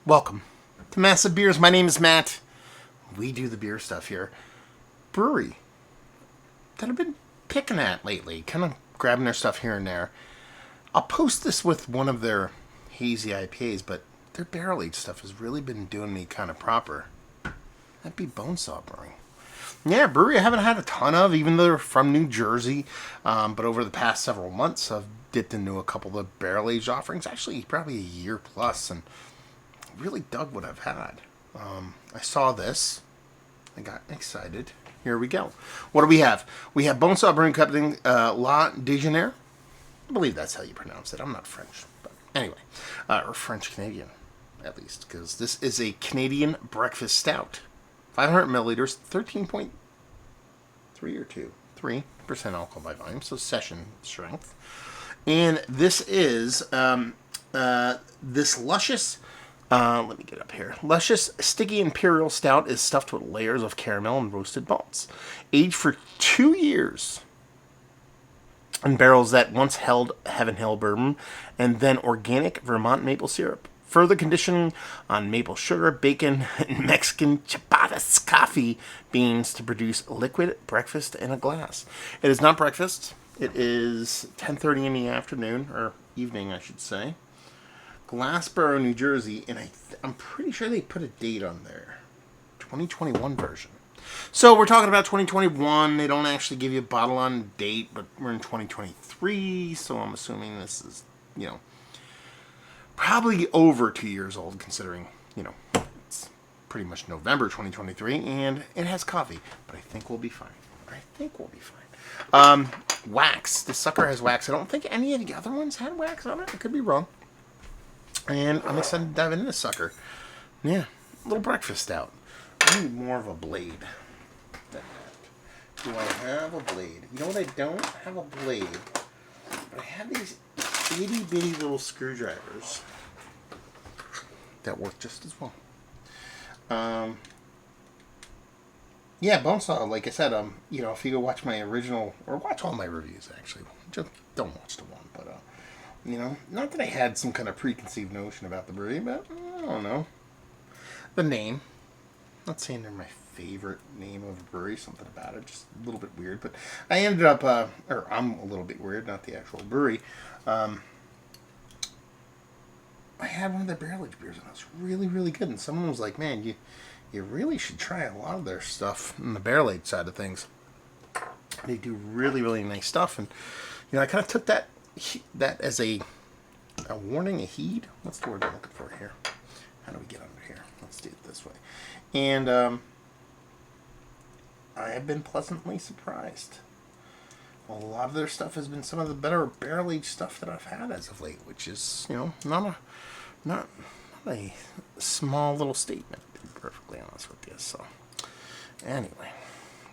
Welcome to Massive Beers. My name is Matt. We do the beer stuff here. Brewery that I've been picking at lately, kind of grabbing their stuff here and there. I'll post this with one of their hazy IPAs, but their barrel-aged stuff has really been doing me kind of proper. That'd be Bonesaw Brewing. Yeah, brewery I haven't had a ton of, even though they're from New Jersey. But over the past several months, I've dipped into a couple of barrel-aged offerings. Actually, probably a year plus, and really dug what I've had. I saw this. I got excited. Here we go. What do we have? We have Bonesaw Brewing Company, La Déjeuner. I believe that's how you pronounce it. I'm not French. But anyway, or French-Canadian, at least, because this is a Canadian breakfast stout. 500 milliliters, 13.3 or 2, 3% alcohol by volume, so session strength. And this is this luscious, let me get up here. Luscious, sticky Imperial Stout is stuffed with layers of caramel and roasted malts. Aged for 2 years in barrels that once held Heaven Hill bourbon and then organic Vermont maple syrup. Further conditioning on maple sugar, bacon, and Mexican chapadas coffee beans to produce liquid breakfast in a glass. It is not breakfast. It is 10:30 in the afternoon, or evening, I should say. Glassboro, New Jersey, and I'm pretty sure they put a date on there. 2021 version. So we're talking about 2021. They don't actually give you a bottle on date, but we're in 2023, so I'm assuming this is, probably over 2 years old, considering, it's pretty much November 2023, and it has coffee, but I think we'll be fine. Wax. This sucker has wax. I don't think any of the other ones had wax on it. I could be wrong. And I'm excited to dive into this sucker. Yeah, little breakfast stout. I need more of a blade than that. Do I have a blade? You know what? I don't have a blade, but I have these itty bitty little screwdrivers that work just as well. Yeah, Bonesaw, like I said, if you go watch my original, or watch all my reviews actually, just don't watch the one, but not that I had some kind of preconceived notion about the brewery, but I don't know. The name, not saying they're my favorite name of a brewery, something about it, just a little bit weird, but I ended up, or I'm a little bit weird, not the actual brewery. I had one of their barrel-aged beers, and it was really, really good, and someone was like, man, you really should try a lot of their stuff in the barrel-aged side of things. They do really, really nice stuff, and, I kind of took that as a warning, a heed. What's the word I'm looking for here? How do we get under here? Let's do it this way. And I have been pleasantly surprised. A lot of their stuff has been some of the better barrel-aged stuff that I've had as of late, which is, not a small little statement, to be perfectly honest with you. So, anyway,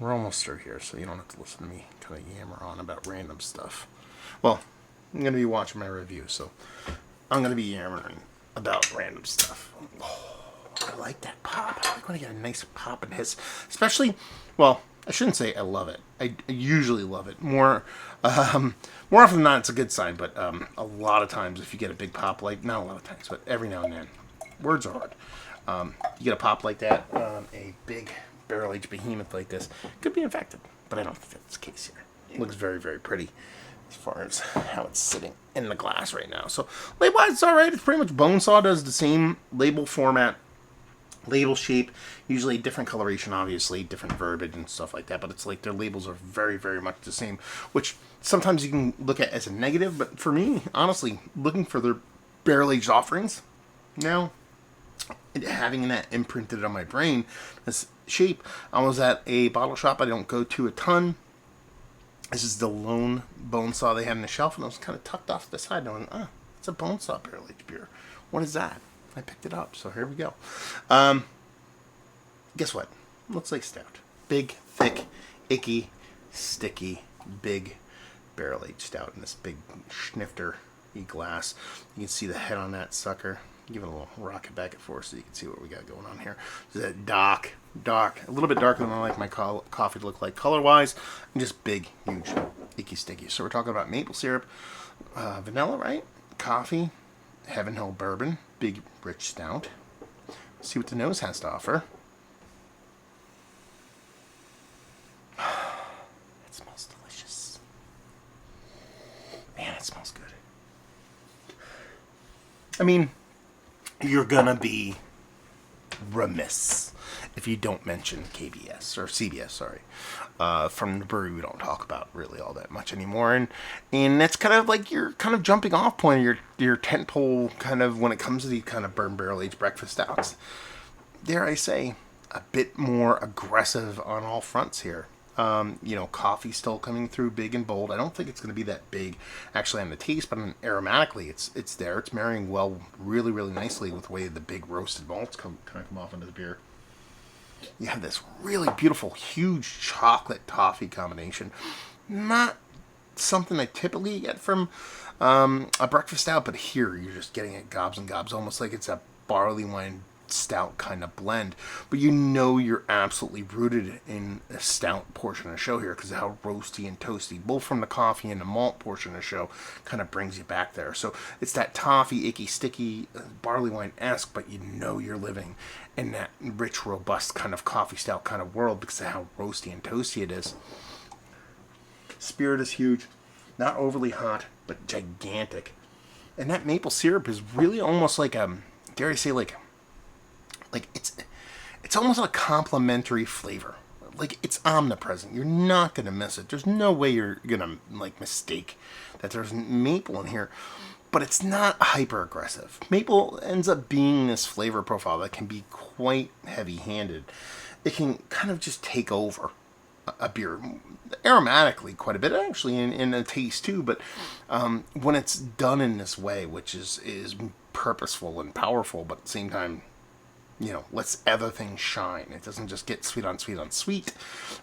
we're almost through here, so you don't have to listen to me kind of yammer on about random stuff. Well, I'm going to be watching my review, so I'm going to be yammering about random stuff. Oh, I like that pop. I like when I get a nice pop and hiss. Especially, well, I shouldn't say I love it. I usually love it. More often than not, it's a good sign, but a lot of times if you get a big pop like, not a lot of times, but every now and then, words are hard. You get a pop like that, a big barrel-aged behemoth like this, could be infected, but I don't think that's the case here. It looks very, very pretty as far as how it's sitting in the glass right now. So, label-wise, it's alright. It's pretty much Bonesaw does the same label format, label shape, usually different coloration, obviously, different verbiage and stuff like that, but it's like their labels are very, very much the same, which sometimes you can look at as a negative, but for me, honestly, looking for their barrel-aged offerings, now, having that imprinted on my brain, this shape, I was at a bottle shop I don't go to a ton. This is the lone Bonesaw they had on the shelf, and it was kind of tucked off to the side. And I went, it's a Bonesaw barrel-aged beer. What is that? I picked it up, so here we go. Guess what? Looks like stout. Big, thick, icky, sticky, big barrel-aged stout in this big schnifter-y glass. You can see the head on that sucker. Give it a little rocket back and forth so you can see what we got going on here. So that dark, a little bit darker than I like my coffee to look like color-wise, and just big, huge, icky, sticky. So we're talking about maple syrup, vanilla, right? Coffee, Heaven Hill bourbon, big, rich stout, See what the nose has to offer. It smells delicious. Man, it smells good. I mean, you're gonna be remiss if you don't mention KBS or CBS, sorry. From the brewery we don't talk about really all that much anymore, and that's kind of like your kind of jumping off point, your tentpole kind of when it comes to these kind of bourbon barrel aged breakfast stouts. Dare I say, a bit more aggressive on all fronts here. Coffee still coming through big and bold. I don't think it's going to be that big actually on the taste, but aromatically, it's there. It's marrying well, really, really nicely with the way the big roasted malts come off into the beer. You have this really beautiful, huge chocolate toffee combination. Not something I typically get from a breakfast stout, but here you're just getting it gobs and gobs, almost like it's a barley wine stout kind of blend, but you're absolutely rooted in a stout portion of the show here because of how roasty and toasty, both from the coffee and the malt portion of the show, kind of brings you back there. So it's that toffee, icky, sticky, barley wine-esque, but you're living in that rich, robust kind of coffee stout kind of world because of how roasty and toasty it is. Spirit is huge, not overly hot, but gigantic. And that maple syrup is really almost like dare I say, like it's almost a complementary flavor. Like it's omnipresent. You're not gonna miss it. There's no way you're gonna mistake that there's maple in here. But it's not hyper aggressive. Maple ends up being this flavor profile that can be quite heavy handed. It can kind of just take over a beer aromatically quite a bit, actually, in a taste too. But when it's done in this way, which is purposeful and powerful, but at the same time, lets other things shine. It doesn't just get sweet on sweet on sweet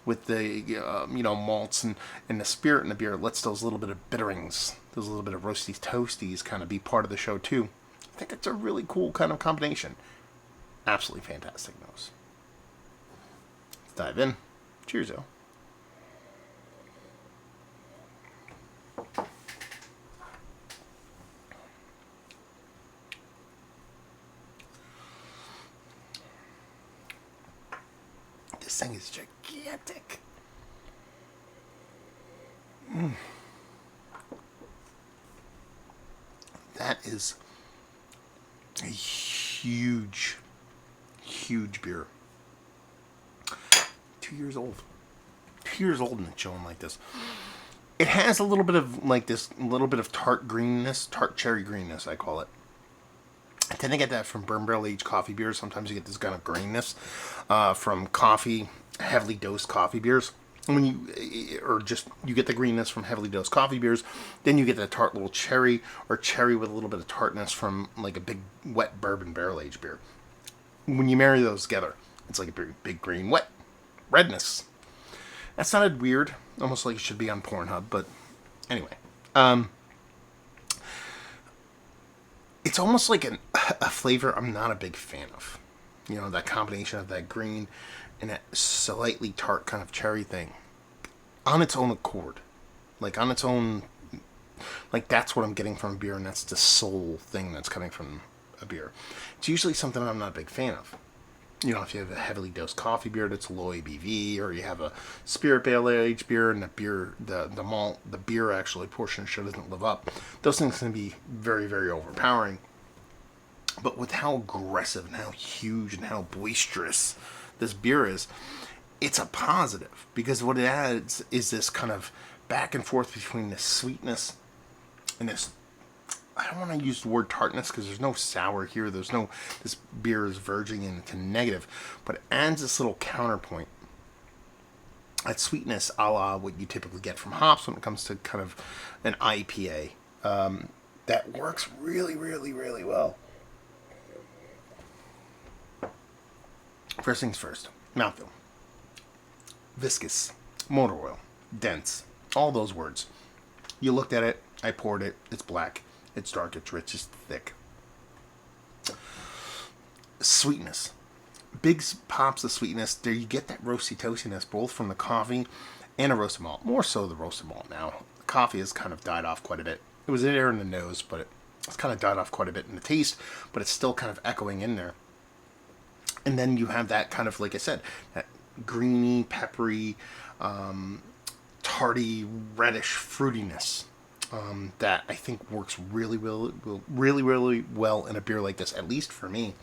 with the, malts and the spirit in the beer. It lets those little bit of bitterings, those little bit of roasties, toasties kind of be part of the show too. I think it's a really cool kind of combination. Absolutely fantastic nose. Let's dive in. Cheers, though. This thing is gigantic. That is a huge, huge beer. 2 years old. 2 years old and it's showing like this. It has a little bit of tart greenness, tart cherry greenness, I call it. I tend to get that from bourbon barrel aged coffee beers. Sometimes you get this kind of greenness from coffee, heavily dosed coffee beers. When you get the greenness from heavily dosed coffee beers, then you get the tart little cherry or cherry with a little bit of tartness from like a big wet bourbon barrel aged beer. When you marry those together, it's like a big green wet redness. That sounded weird, almost like it should be on Pornhub, but anyway. It's almost like a flavor I'm not a big fan of. That combination of that green and that slightly tart kind of cherry thing. On its own accord. Like on its own, like that's what I'm getting from a beer, and that's the soul thing that's coming from a beer. It's usually something I'm not a big fan of. If you have a heavily dosed coffee beer that's low ABV, or you have a spirit barrel aged beer and the malt, the beer actually portion sure doesn't live up, those things can be very, very overpowering. But with how aggressive and how huge and how boisterous this beer is, it's a positive, because what it adds is this kind of back and forth between this sweetness and this, I don't want to use the word tartness because there's no sour here. This beer is verging into negative, but it adds this little counterpoint. That sweetness a la what you typically get from hops when it comes to kind of an IPA. That works really, really, really well. First things first, mouthfeel. Viscous, motor oil, dense, all those words. You looked at it, I poured it, it's black. It's dark, it's rich, it's thick. Sweetness. Big pops of sweetness. There you get that roasty toastiness both from the coffee and a roasted malt. More so the roasted malt now. The coffee has kind of died off quite a bit. It was there in the nose, but it's kind of died off quite a bit in the taste, but it's still kind of echoing in there. And then you have that kind of, like I said, that greeny, peppery, tarty, reddish fruitiness that I think works really well in a beer like this, at least for me.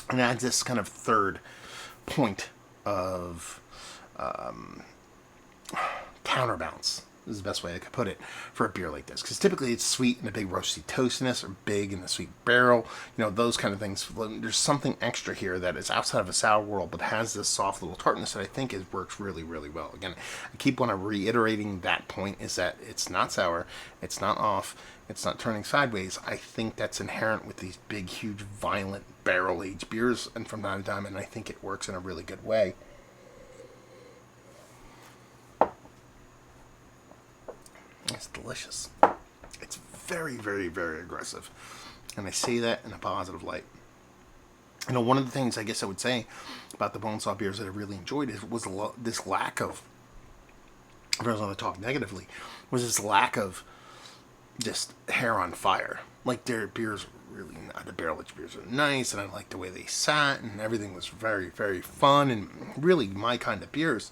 And adds this kind of third point of counterbalance. This is the best way I could put it for a beer like this. Because typically it's sweet and a big roasty toastiness, or big in the sweet barrel, those kind of things. There's something extra here that is outside of a sour world, but has this soft little tartness that I think works really well. Again, I keep on reiterating that point, is that it's not sour, it's not off, it's not turning sideways. I think that's inherent with these big, huge, violent barrel-aged beers, and from time to time, and I think it works in a really good way. It's delicious. It's very aggressive. And I say that in a positive light. One of the things I guess I would say about the Bonesaw beers that I really enjoyed was this lack of, if I was going to talk negatively, was this lack of just hair on fire. Like, their beers really, the barrel-aged beers are nice, and I liked the way they sat, and everything was very fun, and really my kind of beers.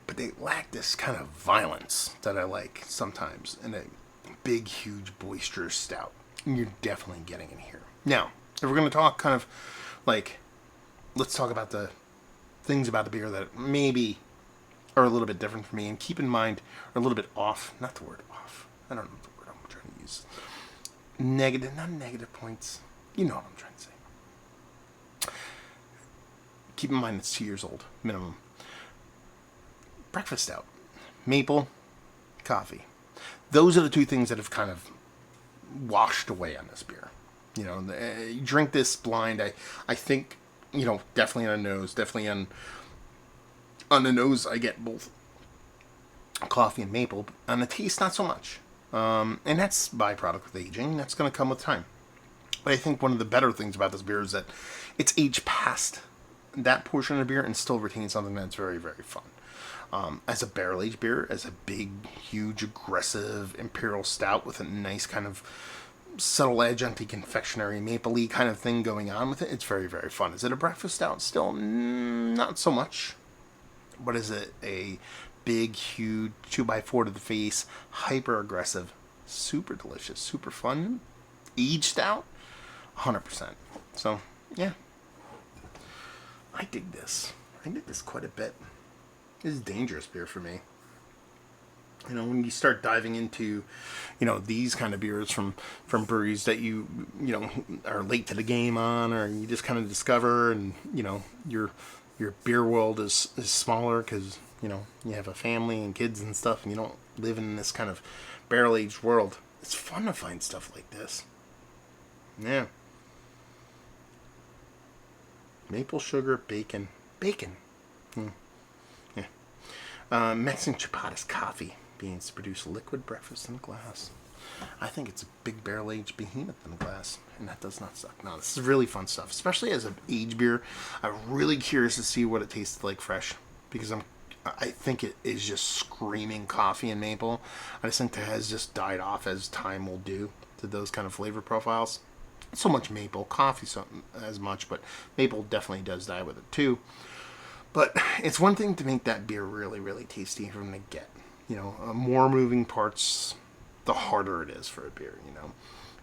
But they lack this kind of violence that I like sometimes in a big, huge, boisterous stout. And you're definitely getting it here. Now, if we're going to talk kind of like, let's talk about the things about the beer that maybe are a little bit different for me, and keep in mind, are a little bit off. Not the word off. I don't know the word I'm trying to use. Negative, not negative points. You know what I'm trying to say. Keep in mind it's 2 years old, minimum. Breakfast stout, maple, coffee. Those are the two things that have kind of washed away on this beer. You drink this blind. I think, definitely on the nose, definitely on the nose. I get both coffee and maple. On the taste, not so much. And that's byproduct with aging. That's going to come with time. But I think one of the better things about this beer is that it's aged past that portion of the beer and still retains something that's very fun. As a barrel-aged beer, as a big, huge, aggressive imperial stout with a nice kind of subtle edge, anti-confectionery, maple-y kind of thing going on with it, it's very fun. Is it a breakfast stout? Still, not so much. But is it a big, huge, 2x4 to the face, hyper-aggressive, super delicious, super fun, aged stout? 100%. So, yeah. I dig this. I dig this quite a bit. This is dangerous beer for me. When you start diving into, these kind of beers from breweries that you are late to the game on, or you just kind of discover, and your beer world is smaller because you have a family and kids and stuff, and you don't live in this kind of barrel aged world. It's fun to find stuff like this. Yeah. Maple sugar, bacon. Mexican Chapadas coffee beans to produce liquid breakfast in a glass. I think it's a big barrel-aged behemoth in a glass, and that does not suck. No, this is really fun stuff, especially as an aged beer. I'm really curious to see what it tastes like fresh, because I think it is just screaming coffee and maple. I just think that has just died off, as time will do to those kind of flavor profiles. Not so much maple, coffee so as much, but maple definitely does die with it too. But it's one thing to make that beer really tasty from the get. More moving parts, the harder it is for a beer,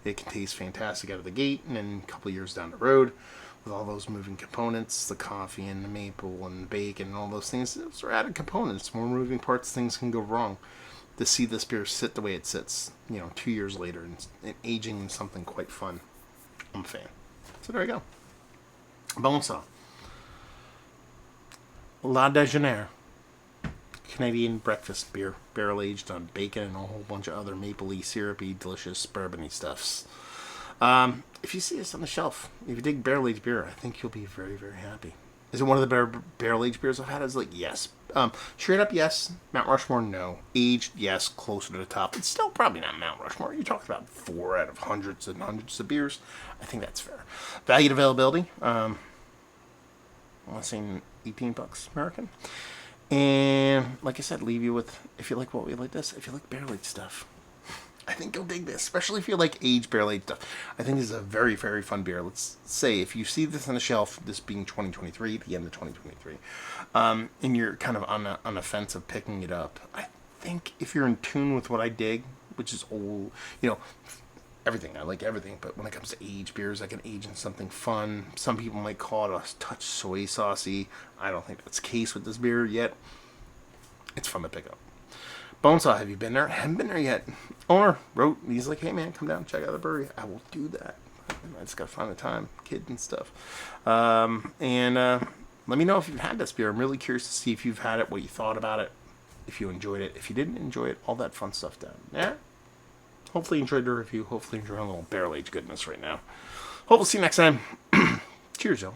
It can taste fantastic out of the gate, and then a couple years down the road, with all those moving components, the coffee and the maple and the bacon and all those things, those are added components. More moving parts, things can go wrong. To see this beer sit the way it sits, 2 years later, and aging in something quite fun, I'm a fan. So there you go. Bonesaw. Déjeuner, Canadian breakfast beer, barrel aged on bacon and a whole bunch of other mapley, syrupy, delicious, bourbony stuffs. If you see this on the shelf, if you dig barrel aged beer, I think you'll be very happy. Is it one of the barrel aged beers I've had? It's like, yes. Straight up, yes. Mount Rushmore, no. Aged, yes. Closer to the top. It's still probably not Mount Rushmore. You're talking about 4 out of hundreds and hundreds of beers. I think that's fair. Value to availability. I want to say $18 American. And like I said, leave you with, if you like what we like this, if you like barrel aged stuff, I think you'll dig this, especially if you like aged barrel aged stuff. I think this is a very, very fun beer. Let's say if you see this on the shelf, this being 2023, the end of 2023, and you're kind of on the fence of picking it up, I think if you're in tune with what I dig, which is old, everything. I like everything, but when it comes to aged beers, I can age in something fun. Some people might call it a touch soy saucy. I don't think that's the case with this beer yet. It's fun to pick up. Bonesaw, have you been there? I haven't been there yet. Owner wrote, he's like, hey man, come down, check out the brewery. I will do that. I just gotta find the time, kid and stuff. And let me know if you've had this beer. I'm really curious to see if you've had it, what you thought about it, if you enjoyed it, if you didn't enjoy it, all that fun stuff down there. Hopefully you enjoyed the review. Hopefully you enjoyed a little barrel aged goodness right now. Hope we'll see you next time. Cheers, y'all.